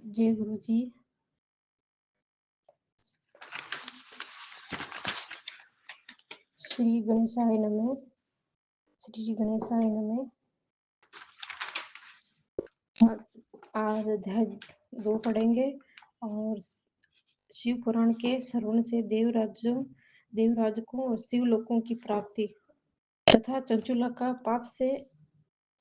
जय गुरु जी। श्री गणेशाय नमः। श्री गणेशाय नमः। आज अध्याय 2 पढ़ेंगे और शिव पुराण के श्रवण से देवराजकों और शिव लोकों की प्राप्ति तथा चंचुला का पाप से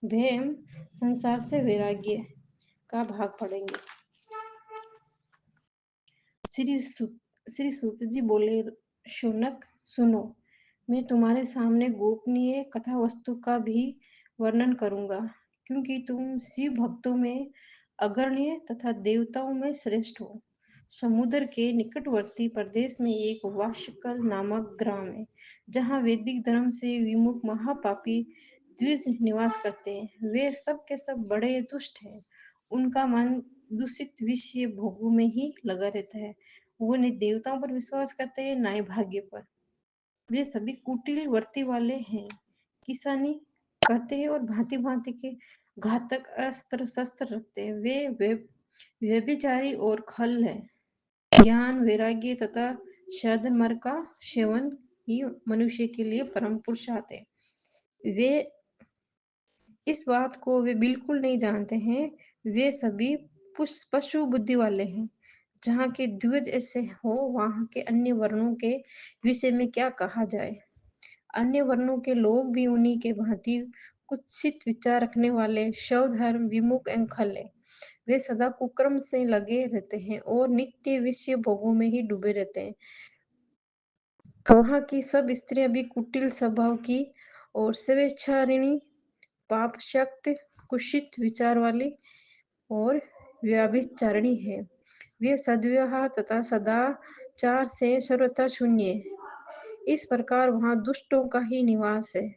भय एवं संसार से वैराग्य का भाग पढ़ेंगे। श्री सूत जी बोले, शौनक सुनो, मैं तुम्हारे सामने गोपनीय कथा वस्तु का भी वर्णन करूंगा, क्योंकि तुम शिव भक्तों में अग्रणी तथा देवताओं में श्रेष्ठ हो। समुद्र के निकटवर्ती प्रदेश में एक वाशकल नामक ग्राम है, जहाँ वैदिक धर्म से विमुख महापापी द्विज निवास करते हैं। वे सब के सब बड़े दुष्ट हैं। उनका मन दूषित विषय भोगों में ही लगा रहता है। वो न देवताओं पर विश्वास करते हैं, न ही भाग्य पर। वे सभी कुटिल वर्ती वाले हैं, किसानी करते हैं और भांति भांति के घातक अस्त्र शस्त्र रखते हैं। वे व्यभिचारी और खल है। ज्ञान, वैराग्य तथा शरद का सेवन ही मनुष्य के लिए परम पुरुषार्थ है। वे इस बात को वे बिल्कुल नहीं जानते हैं। वे सभी पशु बुद्धि वाले हैं। जहाँ के द्विज ऐसे हो, वहाँ के अन्य वर्णों के विषय में क्या कहा जाए। अन्य वर्णों के लोग भी उन्हीं के भांति कुत्सित विचार रखने वाले, स्वधर्म विमुख एवं खल है। वे सदा कुक्रम से लगे रहते हैं और नित्य विषय भोगों में ही डूबे रहते हैं। वहाँ की सब स्त्रियां भी कुटिल स्वभाव की और स्वेच्छारिणी, पाप शक्त, कुशित विचार वाली और व्यभिचारिणी है। वे सद्व्यवहार तथा सदाचार से सर्वथा शून्य है। इस प्रकार वहाँ दुष्टों का ही निवास है।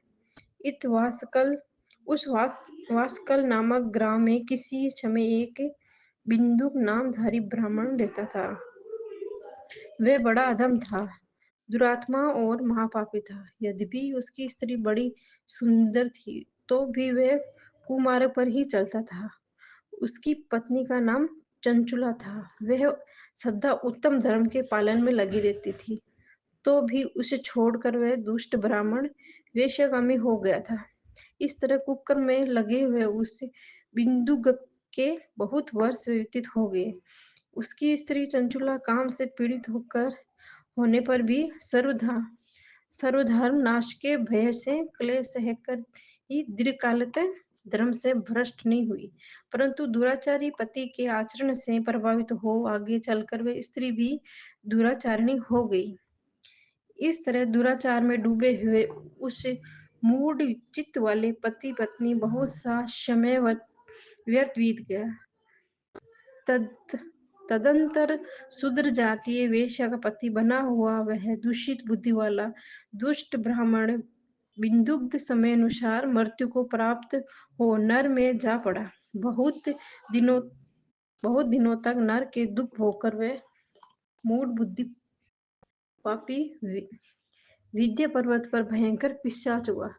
वासकल नामक ग्राम में किसी समय एक बिंदुक नामधारी ब्राह्मण रहता था। वह बड़ा अधम था, दुरात्मा और महापापी था। यद्यपि उसकी स्त्री बड़ी सुंदर थी, तो भी वह कुमार्ग पर ही चलता था। उसकी पत्नी का नाम चंचुला था। वह सदा उत्तम धर्म के पालन में लगी रहती थी, तो भी उसे छोड़कर वह दुष्ट ब्राह्मण वेश्यागामी हो गया था। इस तरह कुकर्म में लगे हुए उस बिंदुक के बहुत वर्ष व्यतीत हो गए। उसकी स्त्री चंचुला काम से पीड़ित होने पर भी सर्वधर्म नाश के भय से क्लेश सहकर ही दीर्घकाल तक धर्म से भ्रष्ट नहीं हुई, परंतु दुराचारी पति के आचरण से प्रभावित हो आगे चलकर वे स्त्री भी दुराचारिणी हो गई। इस तरह दुराचार में डूबे हुए उस मूढ़ चित्त वाले पति पत्नी बहुत सा समय व्यर्थ बीत गया। तदंतर शूद्र जातीय वेश्या का पति बना हुआ वह दूषित बुद्धि वाला दुष्ट ब्राह्मण बिंदुग्ध समय अनुसार मृत्यु को प्राप्त हो नर में जा पड़ा। बहुत दिनों तक नर के दुख भोगकर वह मूढ़ बुद्धि पापी विद्या पर्वत पर भयंकर पिशाच हुआ।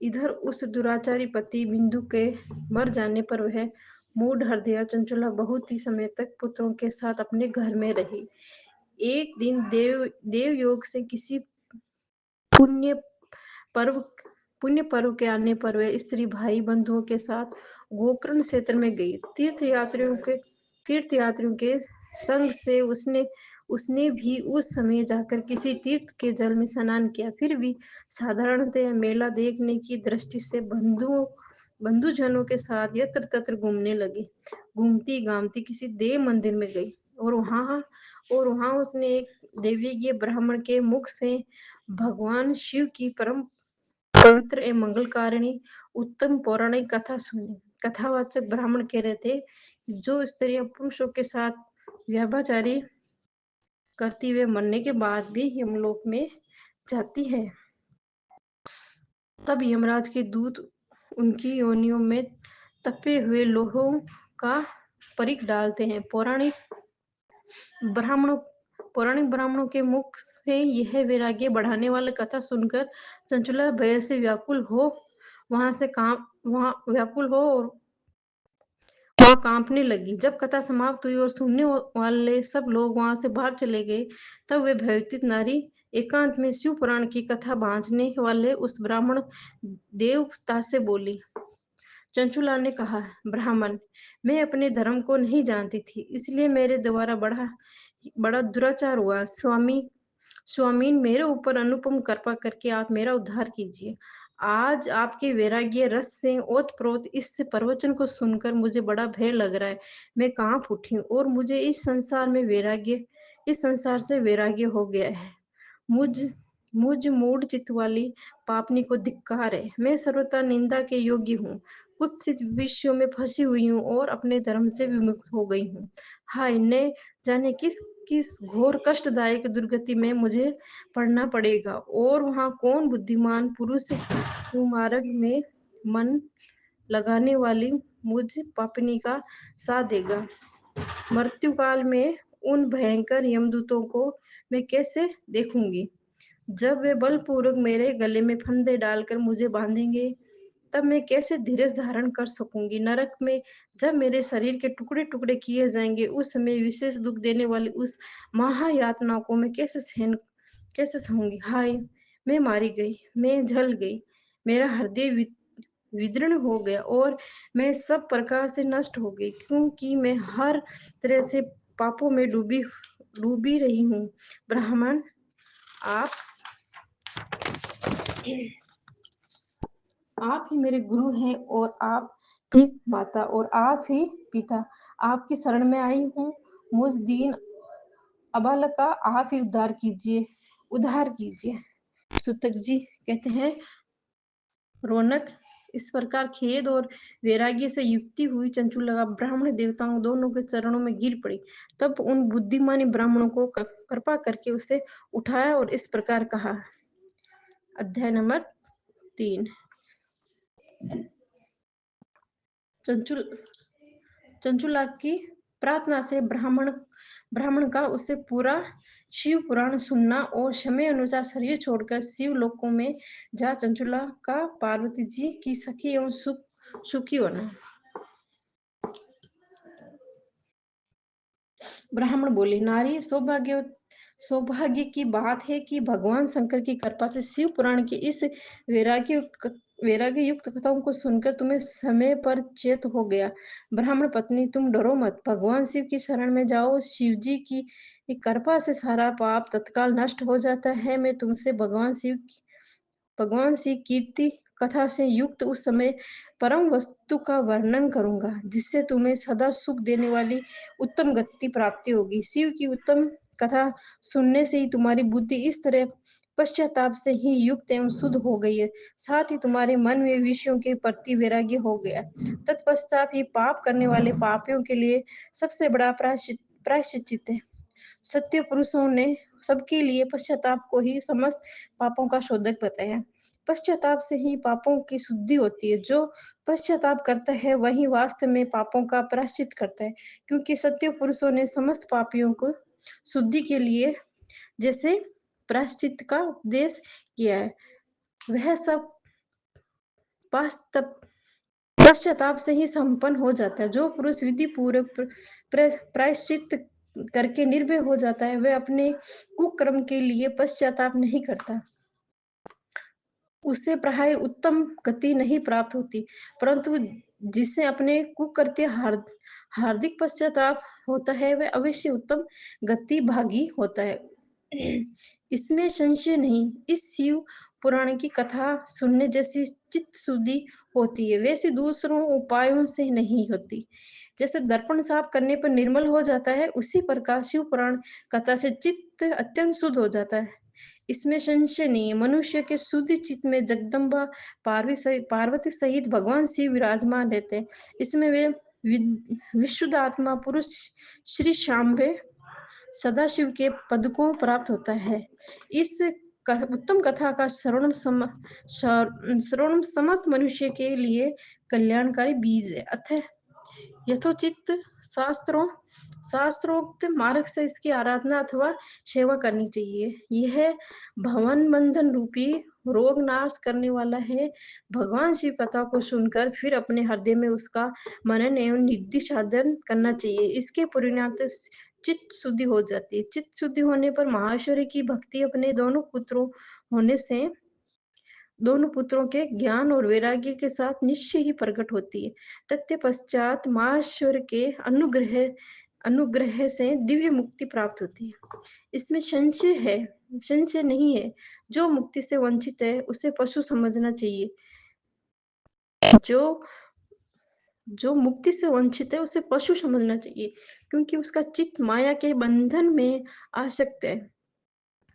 इधर उस दुराचारी पति बिंदु के मर जाने पर वह मूढ़ हृदया चंचुला बहुत ही समय तक पुत्रों के साथ अपने घर में रही। एक दिन देव योग से किसी पुण्य पर्व के आने पर वह स्त्री भाई बंधुओं के साथ गोकर्ण क्षेत्र में गई। तीर्थयात्रियों के संग से उसने भी उस समय जाकर किसी तीर्थ के जल में स्नान किया। फिर भी साधारणतः मेला देखने की दृष्टि से बंधुजनों के साथ यत्र तत्र घूमने लगी। घूमती गामती किसी देव मंदिर में गई और वहां उसने एक देवीय ब्राह्मण के मुख से भगवान शिव की परम पवित्र एवं मंगलकारिणी उत्तम पौराणिक कथा सुनी। कथावाचक ब्राह्मण कह रहे थे, जो स्त्रियां पुरुषों के साथ व्यभिचारी करती हुए मरने के बाद भी यमलोक में जाती है। तब यमराज के दूत उनकी योनियों में तपे हुए लोहों का परिक डालते हैं। पौराणिक ब्राह्मणों के मुख से यह वैराग्य बढ़ाने वाली कथा सुनकर चंचुला भय से व्याकुल हो हवा कांपने लगी। जब कथा समाप्त हुई और सुनने वाले सब लोग वहां से बाहर चले गए, तब वे भयभीत नारी एकांत में शिव पुराण की कथा बांझने वाले उस ब्राह्मण देवता से बोली। चंचुला ने कहा, ब्राह्मण, मैं अपने धर्म को नहीं जानती थी, इसलिए मेरे द्वारा बड़ा बड़ा दुराचार हुआ। स्वामीन, मेरे ऊपर अनुपम कृपा करके आप मेरा उद्धार कीजिए। आज आपके वैराग्य रस से ओतप्रोत इस प्रवचन को सुनकर मुझे बड़ा भय लग रहा है। मैं कांप उठी और मुझे इस संसार से वैराग्य हो गया है। मुझ मुझ मूढ़ चित्त वाली पापनी को धिक्कार है। मैं सर्वथा निंदा के योग्य हूँ। कुत्सित विषयों में फंसी हुई हूँ और अपने धर्म से विमुक्त हो गई हूँ। हाय, न जाने किस किस घोर कष्टदायक दुर्गति में मुझे पड़ना पड़ेगा और वहाँ कौन बुद्धिमान पुरुष कुमार्ग में मन लगाने वाली मुझ पापनी का साथ देगा। मृत्यु काल में उन भयंकर यमदूतों को मैं कैसे देखूंगी? जब वे बलपूर्वक मेरे गले में फंदे डालकर मुझे बांधेंगे, तब मैं कैसे धीरज धारण कर सकूंगी? नरक में जब मेरे शरीर के टुकड़े टुकड़े किए जाएंगे, उस समय विशेष दुख देने वाली उस महायातना को मैं कैसे सहूंगी? हाय, मैं मारी गई, मैं जल गई, मेरा हृदय विदीर्ण हो गया और मैं सब प्रकार से नष्ट हो गई, क्योंकि मैं हर तरह से पापों में डूबी रही हूँ। ब्राह्मण, आप आप ही मेरे गुरु हैं और आप ही माता और आप ही पिता। आपकी शरण में आई हूँ। मुझ दीन अबालक का आप ही उद्धार कीजिए। सूतक जी कहते हैं, रौनक इस प्रकार खेद और वैराग्य से युक्ति हुई चंचुला ब्राह्मण देवताओं दोनों के चरणों में गिर पड़ी। तब उन बुद्धिमानी ब्राह्मणों को कृपा करके उसे उठाया और इस प्रकार कहा। अध्याय नंबर 3। चंचुला की प्रार्थना से ब्राह्मण का उसे पूरा शिव पुराण सुनना और समय अनुसार शरीर छोड़कर शिव लोकों में जा चंचुला का पार्वती जी की सखी एवं सुखी होना। ब्राह्मण बोले, नारी, सौभाग्य की बात है कि भगवान शंकर की कृपा से शिव पुराण की इस वैराग्य युक्त कथाओं को सुनकर तुम्हें समय पर चेत हो गया। ब्राह्मण पत्नी, तुम डरो मत, भगवान शिव की शरण में जाओ। शिव जी की कृपा से सारा पाप तत्काल नष्ट हो जाता है। मैं तुमसे भगवान शिव कीर्ति कथा से युक्त उस समय परम वस्तु का वर्णन करूंगा, जिससे तुम्हें सदा सुख देने वाली उत्तम गति प्राप्ति होगी। शिव की उत्तम कथा सुनने से ही तुम्हारी बुद्धि इस तरह पश्चाताप से ही युक्त एवं शुद्ध हो गई है, साथ ही तुम्हारे मन में विषयों के प्रति वैराग्य हो गया। तत्पश्चात ही पाप करने वाले पापियों के लिए सबसे बड़ा प्रायश्चित है। सत्य पुरुषों ने सबके लिए पश्चाताप को ही समस्त पापों का शोधक बताया। पश्चाताप से ही पापों की शुद्धि होती है। जो पश्चाताप करता है वही वास्तव में पापों का प्रायश्चित करता है, क्योंकि सत्य पुरुषों ने समस्त पापियों को शुद्धि के लिए जैसे प्रायश्चित का उपदेश किया है, वह सब पश्चाताप से ही संपन्न हो जाता है। जो पुरुष विधि पूर्वक प्रायश्चित करके निर्भय हो जाता है, वह अपने कुकर्म के लिए पश्चाताप नहीं करता। उससे प्राय उत्तम गति नहीं प्राप्त होती, परंतु जिससे अपने कुकृत्य हार्दिक पश्चाताप होता है, वह अवश्य उत्तम गति भागी होता है। इसमें संशय नहीं। इस शिव पुराण की कथा सुनने जैसी चित्त शुद्धि होती है, वैसे दूसरों उपायों से नहीं होती। जैसे दर्पण साफ करने पर निर्मल हो जाता है, उसी प्रकार शिव पुराण कथा से चित्त अत्यंत शुद्ध हो जाता है। इसमें संशय नहीं है। मनुष्य के शुद्ध चित्त में जगदम्बा पार्वती सहित भगवान शिव विराजमान रहते हैं। इसमें वे विशुद्ध आत्मा पुरुष श्री शाम्बे सदाशिव के पद को प्राप्त होता है। इस उत्तम कथा का श्रवण समस्त मनुष्य के लिए कल्याणकारी बीज है। अतः यथोचित शास्त्रोक्त मार्ग से इसकी आराधना अथवा सेवा करनी चाहिए। यह भवन बंधन रूपी रोग नाश करने वाला है। भगवान शिव कथा को सुनकर फिर अपने हृदय में उसका मनन एवं निधि साधन करना चाहिए। इसके परिणाम चित्त शुद्धि हो जाती है। चित्त शुद्धि होने पर महाश्वरी की भक्ति अपने दोनों पुत्रों के ज्ञान और वैराग्य के साथ निश्चय ही प्रकट होती है। तत्पश्चात महाश्वर के अनुग्रह से दिव्य मुक्ति प्राप्त होती है। इसमें संशय नहीं है। जो मुक्ति से वंचित है उसे पशु समझना चाहिए। जो मुक्ति से वंचित है उसे पशु समझना चाहिए, क्योंकि उसका चित्त माया के बंधन में आसक्त है।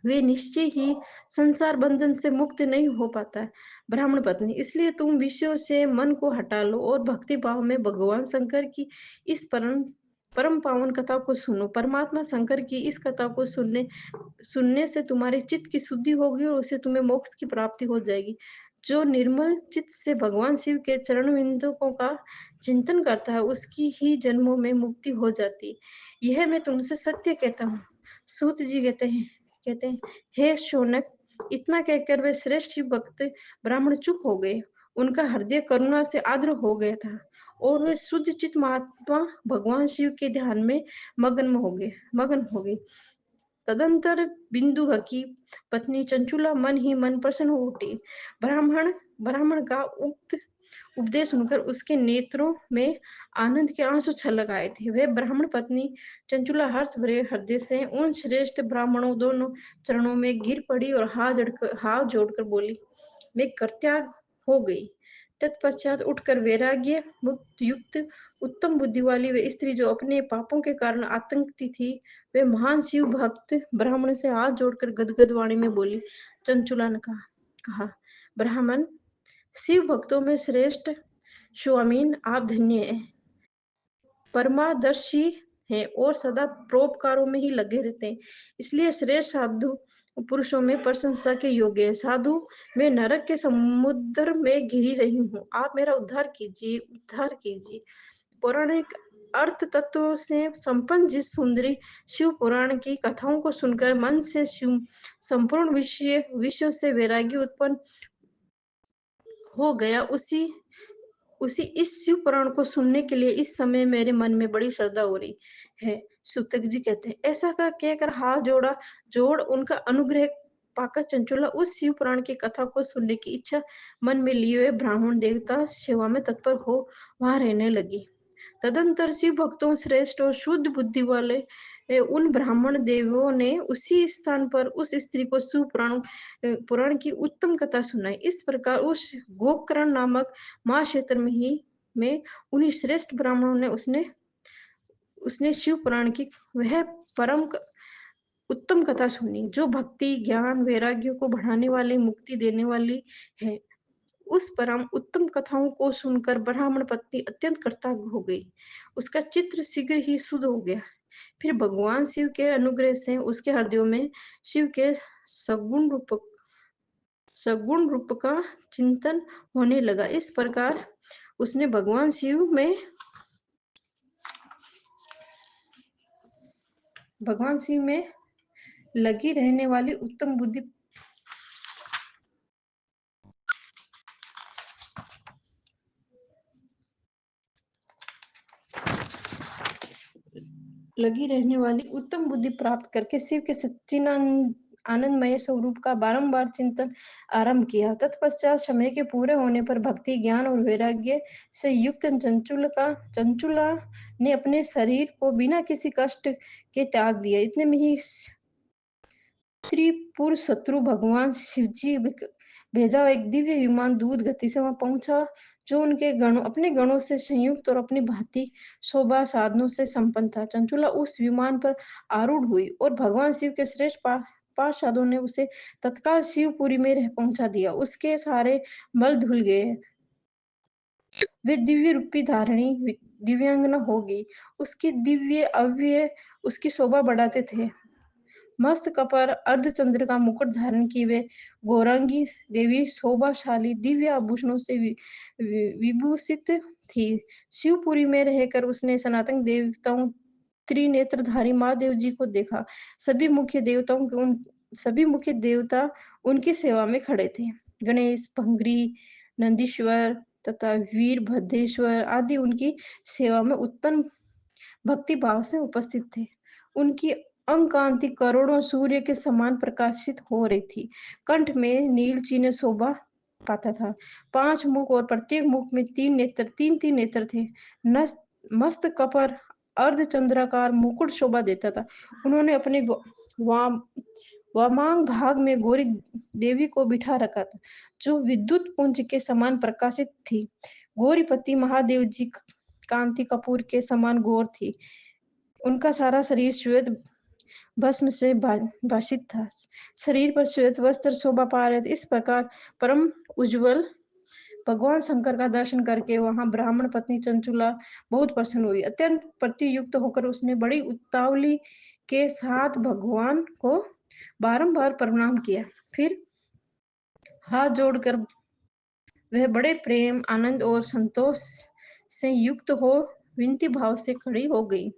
वे निश्चय ही संसार बंधन से मुक्त नहीं हो पाता है। ब्राह्मण पत्नी, इसलिए तुम विषयों से मन को हटा लो और भक्ति भाव में भगवान शंकर की इस परम पावन कथा को सुनो। परमात्मा शंकर की इस कथा को सुनने से तुम्हारे चित्त की शुद्धि होगी और उससे तुम्हें मोक्ष की प्राप्ति हो जाएगी। जो निर्मल चित्त से भगवान शिव के चरण बिंदुओं का चिंतन करता है उसकी ही जन्मों में मुक्ति हो जाती है। यह मैं तुमसे सत्य कहता हूँ। सूत जी कहते हैं, हे शौनक, इतना कहकर वे श्रेष्ठ भक्त ब्राह्मण चुप हो गए। उनका हृदय करुणा से आर्द्र हो गया था और वे शुद्ध चित्त महात्मा भगवान शिव के ध्यान में मगन हो गए। तदंतर बिंदु की पत्नी चंचुला मन ही मन प्रसन्न हो उठी। ब्राह्मण का उक्त उपदेश सुनकर उसके नेत्रों में आनंद के आंसू छलक आए थे। वह ब्राह्मण पत्नी चंचुला हर्ष भरे हृदय से उन श्रेष्ठ ब्राह्मणों दोनों चरणों में गिर पड़ी और हाथ जोड़कर बोली, मैं कर्त्याग हो गई। तत्पश्चात उठकर वैराग्य मुक्त युक्त उत्तम बुद्धि वाली वे स्त्री जो अपने पापों के कारण आतंकित थी, वे महान शिव भक्त ब्राह्मण से हाथ जोड़कर गदगद वाणी में बोली। चंचुला ने कहा, ब्राह्मण, शिव भक्तों में श्रेष्ठ स्वामीन, आप धन्य हैं, परमादर्शी हैं और सदा परोपकारों में ही लगे रहते हैं, इसलिए श्रेष्ठ साधु पुरुषों में प्रशंसा के योग्य है। साधु, मैं नरक के समुद्र में घिरी रही हूँ, आप मेरा उद्धार कीजिए। पौराणिक अर्थ तत्वों से संपन्न जिस सुंदरी शिव पुराण की कथाओं को सुनकर मन से संपूर्ण विश्व से वैराग्य उत्पन्न हो गया, उसी इस शिव पुराण को सुनने के लिए इस समय मेरे मन में बड़ी श्रद्धा हो रही है। सूतक जी कहते हैं, ऐसा कहकर हाथ जोड़ उनका अनुग्रह पाकर चंचुला उस शिव पुराण की कथा को सुनने की इच्छा मन में लिए हुए ब्राह्मण देवता सेवा में तत्पर हो वहां रहने लगी। तदंतर शिव भक्तों श्रेष्ठ और शुद्ध बुद्धि वाले उन ब्राह्मण देवों ने उसी स्थान पर उस स्त्री को शिव पुराण की उत्तम कथा सुनाई। इस प्रकार उस गोकर्ण नामक महाक्षेत्र में उन्हीं श्रेष्ठ ब्राह्मणों ने उसने शिव पुराण की वह परम उत्तम कथा सुनी जो भक्ति, ज्ञान, वैराग्य को बढ़ाने वाली, मुक्ति देने वाली है। उस परम उत्तम कथाओं को सुनकर ब्राह्मण पत्नी अत्यंत कृतज्ञ हो गई। उसका चित्र शीघ्र ही शुद्ध हो गया। फिर भगवान शिव के अनुग्रह से उसके हृदय में शिव के सगुण रूप का चिंतन होने लगा। इस प्रकार उसने भगवान शिव में लगी रहने वाली उत्तम बुद्धि प्राप्त करके शिव के सच्चिदानंद आनंदमय स्वरूप का बारंबार चिंतन आरंभ किया। तत्पश्चात समय के पूरे होने पर भक्ति, ज्ञान और वैराग्य से युक्त चंचुला ने अपने शरीर को बिना किसी कष्ट के त्याग दिया। इतने में ही त्रिपुर शत्रु भगवान शिवजी भेजा एक दिव्य विमान दूत गति से वहां पहुंचा, जो अपने गणों से संयुक्त और अपनी भांति शोभा साधनों से संपन्न था। चंचुला उस विमान पर आरूढ़ हुई और भगवान शिव के श्रेष्ठ पार्षदों ने उसे तत्काल शिवपुरी में पहुंचा दिया। उसके सारे मल धुल गए, वे दिव्य रूपी धारणी दिव्यांगना हो गई। उसकी दिव्य अव्यय उसकी शोभा बढ़ाते थे। मस्तक पर अर्धचंद्र का मुकुट धारण किए वे गौरांगी देवी शोभाशाली दिव्य आभूषणों से विभूषित थी। शिवपुरी में रहकर उसने सनातन देवताओं त्रिनेत्रधारी महादेव जी को देखा। सभी मुख्य देवता उनकी सेवा में खड़े थे। गणेश, भंगरी, नंदीश्वर तथा वीरभद्रेश्वर आदि उनकी सेवा में उत्तम भक्ति भाव से उपस्थित थे। उनकी अंग कांति करोड़ों सूर्य के समान प्रकाशित हो रही थी। कंठ में नील चिन्ह शोभा पाता था। 5 मुख और प्रत्येक मुख में 3 नेत्र थे। मस्तक पर अर्धचंद्राकार मुकुट शोभा देता था। उन्होंने अपने वाम वामांग भाग में गौरी देवी को बिठा रखा था, जो विद्युत पुंज के समान प्रकाशित थी। गौरीपति महादेव जी कांति कपूर के समान गौर थी। उनका सारा शरीर श्वेत भस्म से भाषित था। शरीर पर श्वेत वस्त्र शोभा पा रहे थे। इस प्रकार परम उज्ज्वल भगवान शंकर का दर्शन करके वहां ब्राह्मण पत्नी चंचुला बहुत प्रसन्न हुई। अत्यंत प्रतियुक्त होकर उसने बड़ी उतावली के साथ भगवान को बारंबार प्रणाम किया। फिर हाथ जोड़कर वह बड़े प्रेम, आनंद और संतोष से युक्त हो विनती भाव से खड़ी हो गई।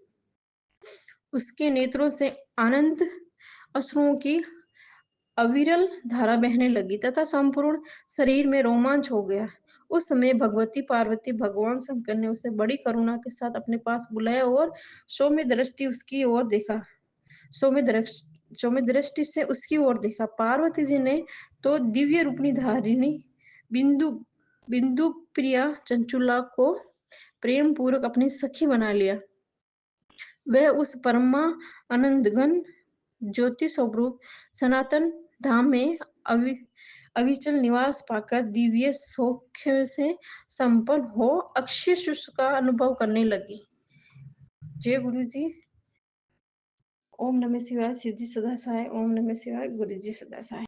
उसके नेत्रों से आनंद अश्रुओं की अविरल धारा बहने लगी तथा संपूर्ण शरीर में रोमांच हो गया। उस समय भगवती पार्वती भगवान शंकर ने उसे बड़ी करुणा के साथ अपने पास बुलाया और सौम्य दृष्टि उसकी ओर देखा। सौम्य दृष्टि से उसकी ओर देखा। पार्वती जी ने तो दिव्य रूपनी धारिणी बिंदु बिंदु प्रिया चंचुला को प्रेम पूर्वक अपनी सखी बना लिया। वह उस परमा आनंदघन ज्योति स्वरूप सनातन धाम में अविचल निवास पाकर दिव्य सौख्य से संपन्न हो अक्षय सुख का अनुभव करने लगी। जय गुरु जी। ओम नमः शिवाय। शिव जी सदा सहाय। ओम नमः शिवाय। गुरु जी सदा सहाय।